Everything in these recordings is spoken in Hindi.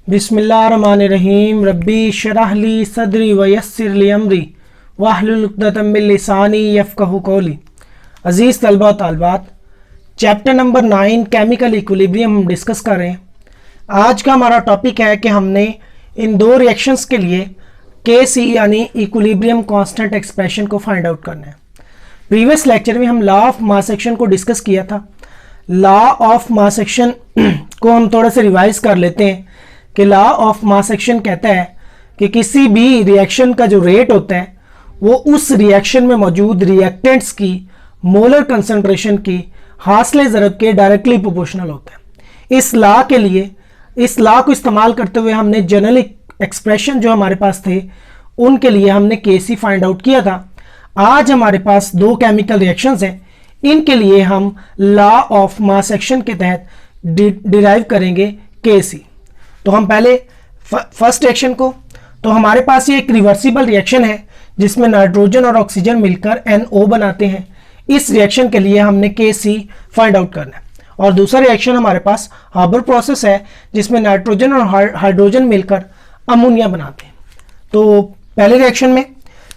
बिस्मिल्लाहिर्रहमानिर्रहीम रब्बी शरह ली सदरी वयस्सिर ली अमरी वाहलुल उक़दतम मिन लिसानी यफ़क़हू क़ौली। अज़ीज़ तलबा तालिबात, चैप्टर नंबर 9 केमिकल इक्विलिब्रियम हम डिस्कस कर रहे हैं। आज का हमारा टॉपिक है कि हमने इन दो रिएक्शंस के लिए KC यानी इक्विलिब्रियम कांस्टेंट एक्सप्रेशन को फाइंड आउट करना है। प्रीवियस लेक्चर में हम लॉ ऑफ मास एक्शन को डिस्कस किया था। लॉ ऑफ मास एक्शन को हम थोड़ा सा रिवाइज कर लेते हैं कि लॉ ऑफ मास एक्शन कहता है कि किसी भी रिएक्शन का जो रेट होता है वो उस रिएक्शन में मौजूद रिएक्टेंट्स की मोलर कंसंट्रेशन की हासिल ज़रब के डायरेक्टली प्रोपोर्शनल होता है। इस लॉ के लिए, इस लॉ को इस्तेमाल करते हुए हमने जनरल एक्सप्रेशन जो हमारे पास थे उनके लिए हमने KC फाइंड आउट किया था। आज हमारे पास दो केमिकल रिएक्शंस हैं, इनके लिए हम लॉ ऑफ मास एक्शन के तहत डिराइव करेंगे KC। तो हम पहले फर्स्ट रिएक्शन को, तो हमारे पास ये एक रिवर्सिबल रिएक्शन है जिसमें नाइट्रोजन और ऑक्सीजन मिलकर NO बनाते हैं। इस रिएक्शन के लिए हमने KC फाइंड आउट करना है। और दूसरा रिएक्शन हमारे पास हार्बर प्रोसेस है जिसमें नाइट्रोजन और हाइड्रोजन मिलकर अमोनिया बनाते हैं। तो पहले रिएक्शन में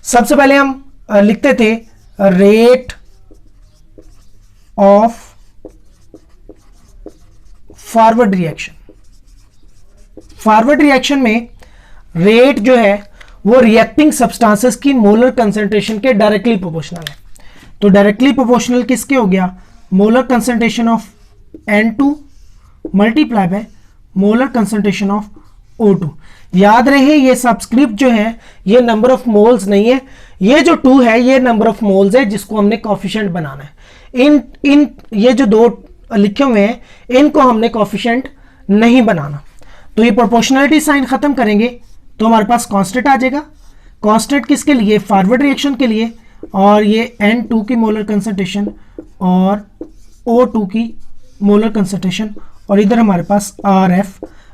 सबसे पहले हम लिखते थे rate of forward reaction. Forward reaction में रेट जो है वो रिएक्टिंग सब्सटेंसेस की मोलर कंसंट्रेशन के डायरेक्टली प्रोपोर्शनल है। तो डायरेक्टली प्रोपोर्शनल किसके हो गया? Molar concentration of N2 multiply by molar concentration of O2। याद रहे ये सब्सक्रिप्ट जो है ये नंबर ऑफ मोल्स नहीं है, ये जो 2 है ये नंबर ऑफ मोल्स है जिसको हमने कोफिशिएंट बनाना है। इन ये जो दो लिखे हुए हैं इनको हमने कोफिशिएंट नहीं बनाना। तो ये प्रोपोर्शनलिटी साइन खत्म करेंगे तो हमारे पास कांस्टेंट आ जाएगा। कांस्टेंट किसके लिए? फॉरवर्ड रिएक्शन के लिए। और ये N2 की मोलर कंसंट्रेशन और O2 की मोलर कंसंट्रेशन, और इधर हमारे पास RF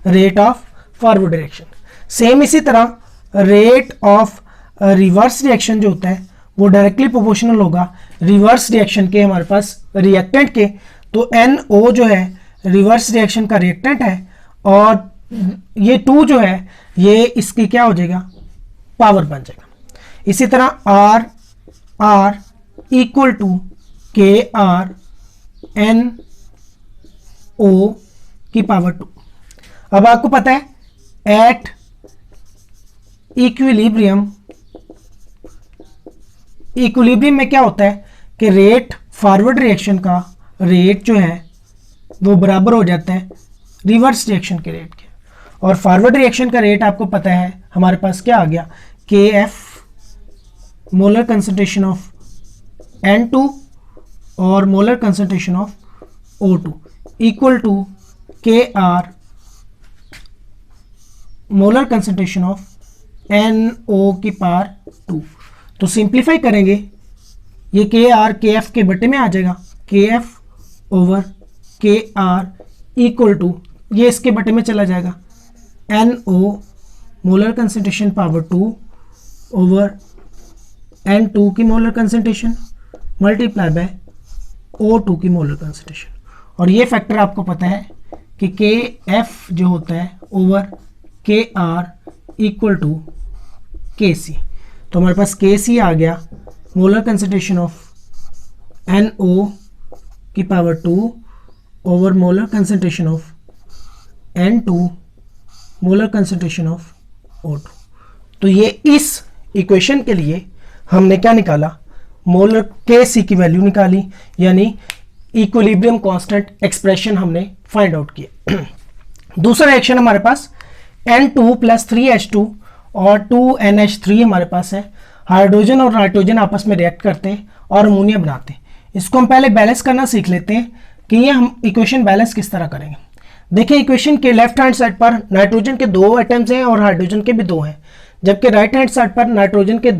rate of forward reaction. Same इसी तरह रेट ऑफ रिवर्स रिएक्शन जो होता है वो डायरेक्टली प्रोपोर्शनल होगा रिवर्स रिएक्शन के हमारे पास रिएक्टेंट के। तो NO जो है रिवर्स रिएक्शन का रिएक्टेंट है और ये 2 जो है ये इसकी क्या हो जाएगा? पावर बन जाएगा। इसी तरह R equal to KR NO की पावर 2। अब आपको पता है एट इक्विलिब्रियम में क्या होता है कि रेट फॉरवर्ड रिएक्शन का रेट जो है वो बराबर हो जाता है रिवर्स रिएक्शन के रेट के। और फॉरवर्ड रिएक्शन का रेट आपको पता है हमारे पास क्या आ गया? KF molar concentration of N2 और molar concentration of O2 equal to KR molar concentration of NO की पावर 2। तो सिंप्लीफाई करेंगे ये KR KF के बटे में आ जाएगा, KF over KR equal to ये इसके बटे में चला जाएगा NO molar concentration power 2 over N2 की molar concentration multiply by O2 की मोलर कंसंट्रेशन। और ये फैक्टर आपको पता है कि KF जो होता है over KR equal to KC। तो हमारे पास KC आ गया मोलर कंसंट्रेशन ऑफ NO की power 2 over molar concentration of N2 molar concentration of O2। तो ये इस इक्वेशन के लिए हमने क्या निकाला? मोलर KC की वैल्यू निकाली, यानी इक्विलिब्रियम कांस्टेंट एक्सप्रेशन हमने फाइंड आउट किया। दूसरा रिएक्शन हमारे पास N2 प्लस 3H2 और 2NH3 हमारे पास है। हाइड्रोजन और नाइट्रोजन आपस में रिएक्ट करते हैं और अमोनिया बनाते हैं। इसको हम पहले बैलेंस करना सीख लेते हैं कि ये हम इक्वेशन बैलेंस किस तरह करेंगे। देखिए इक्वेशन के लेफ्ट हैंड साइड पर नाइट्रोजन के 2 एटम्स हैं और हाइड्रोजन के भी 2 हैं, जबकि राइट हैंड साइड पर नाइट्रोजन के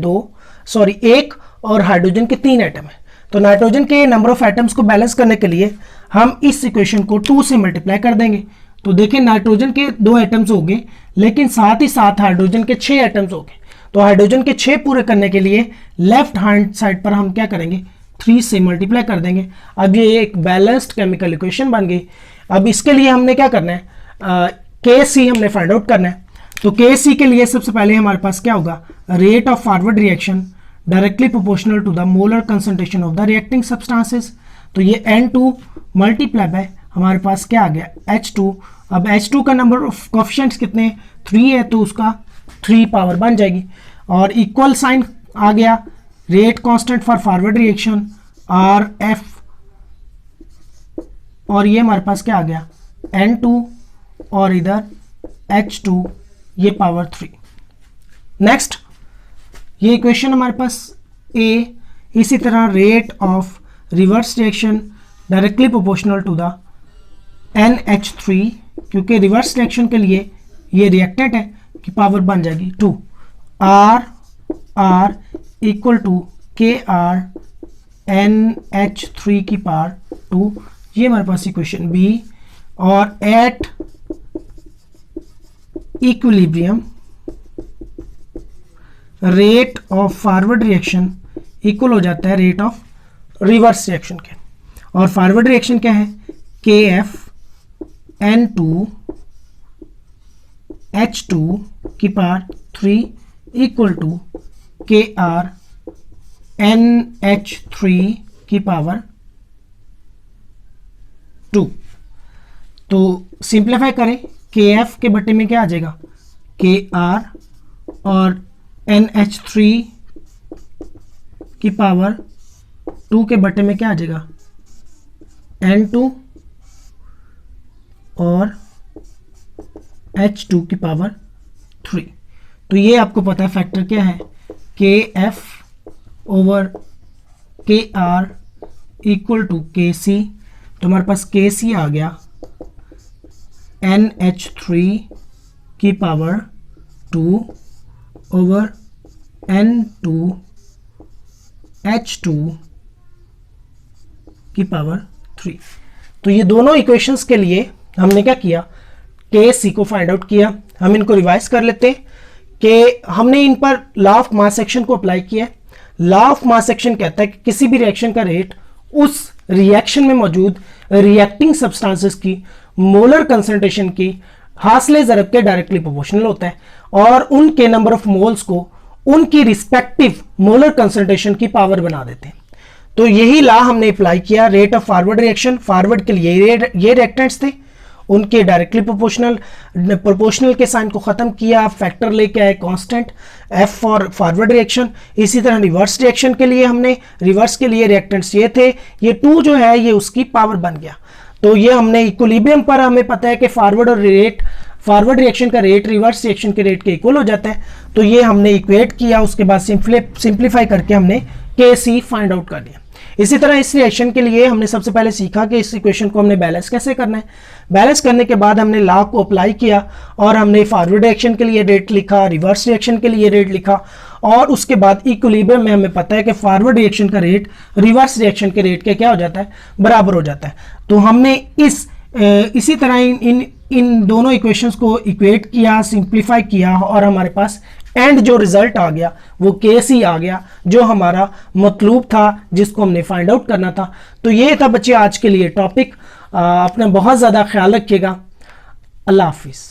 1 और हाइड्रोजन के 3 एटम हैं। तो नाइट्रोजन के नंबर ऑफ एटम्स को बैलेंस करने के लिए हम इस इक्वेशन को 2 से मल्टीप्लाई कर देंगे। तो देखिए नाइट्रोजन के 2 एटम्स हो गए, लेकिन साथ ही साथ हाइड्रोजन के 6 एटम्स हो गए। तो हाइड्रोजन के 6 पूरे करने के लिए लेफ्ट हैंड साइड पर हम क्या करेंगे? 3 से मल्टीप्लाई कर देंगे। अब ये एक बैलेंस्ड केमिकल इक्वेशन बन गई। अब इसके लिए हमने क्या करना है, के सी हमने फाइंड आउट करना है। तो के सी के लिए सबसे पहले हमारे पास क्या होगा, rate of forward reaction directly proportional to the molar concentration of the reacting substances. तो ये N2 मल्टीप्लाई बाय हमारे पास क्या आ गया, H2। अब H2 का नंबर ऑफ कोफिशिएंट्स कितने, 3 है, तो उसका 3 पावर बन जाएगी। और इक्वल साइन आ गया, rate constant for forward reaction RF, और ये हमारे पास क्या आ गया, N2 और इधर H2, ये पावर 3। नेक्स्ट ये इक्वेशन हमारे पास A। इसी तरह rate of reverse reaction directly proportional to the NH3, क्योंकि रिवर्स रिएक्शन के लिए ये रिएक्टेंट है कि पावर बन जाएगी 2, R equal to KR NH3 की पावर 2। ये हमारे पास इक्वेशन B। और at equilibrium rate of forward reaction equal हो जाता है रेट ऑफ रिवर्स रिएक्शन के। और फॉरवर्ड रिएक्शन क्या है, KF N2 H2 की power 3 equal to KR NH3 की पावर 2। तो सिंप्लीफाई करें, KF के बटे में क्या आ जाएगा, KR, और NH3 की पावर 2 के बटे में क्या आ जाएगा, N2 और H2 की पावर 3। तो ये आपको पता है फैक्टर क्या है, KF over KR equal to KC। तो हमारे पास KC आ गया NH3 की पावर 2 ओवर N2 H2 की पावर 3। तो ये दोनों इक्वेशंस के लिए हमने क्या किया, KC को फाइंड आउट किया। हम इनको रिवाइज कर लेते हैं कि हमने इन पर लॉ ऑफ मास सेक्शन को अप्लाई किया है। लॉ ऑफ मास सेक्शन कहता है कि किसी भी रिएक्शन का रेट उस रिएक्शन में मौजूद रिएक्टिंग सब्सटेंसेस की मोलर कंसंट्रेशन की हासिल ज़रब के डायरेक्टली प्रोपोर्शनल होता है, और उनके नंबर ऑफ मोल्स को उनकी रिस्पेक्टिव मोलर कंसंट्रेशन की पावर बना देते हैं। तो यही लॉ हमने अप्लाई किया rate of forward reaction. Forward के लिए ये रिएक्टेंट्स थे, उनके डायरेक्टली प्रोपोर्शनल के साइन को खत्म किया, फैक्टर लेके आए constant F for forward reaction. इसी तरह रिवर्स रिएक्शन के लिए हमने रिवर्स के लिए रिएक्टेंट्स ये थे, ये 2 जो है ये उसकी पावर बन गया। तो ये हमने इक्विलिब्रियम पर हमें पता है कि फॉरवर्ड रिएक्शन का रेट रिवर्स रिएक्शन के रेट के इक्वल हो जाता है। तो ये हमने इक्वेट किया, उसके बाद सिंप्लीफाई करके हमने KC फाइंड आउट कर लिया। इसी तरह इस रिएक्शन के लिए हमने सबसे पहले सीखा कि इस इक्वेशन को हमने बैलेंस कैसे करना है। बैलेंस करने के बाद हमने लॉ को अप्लाई किया और हमने फॉरवर्ड रिएक्शन के लिए रेट लिखा, रिवर्स रिएक्शन के लिए रेट लिखा, और उसके बाद इक्विलिब्रियम में हमें पता है कि फॉरवर्ड रिएक्शन का रेट रिवर्स रिएक्शन के रेट के क्या हो जाता है, बराबर हो जाता है। तो हमने इसी तरह इन दोनों इक्वेशंस को इक्वेट किया, सिंप्लीफाई किया, और हमारे पास एंड जो रिजल्ट आ गया वो KC आ गया, जो हमारा मतलूब था, जिसको हमने फाइंड आउट करना था। तो ये था बच्चे आज के लिए टॉपिक। अपना बहुत ज़्यादा ख्याल रखिएगा। अल्लाह हाफिज़।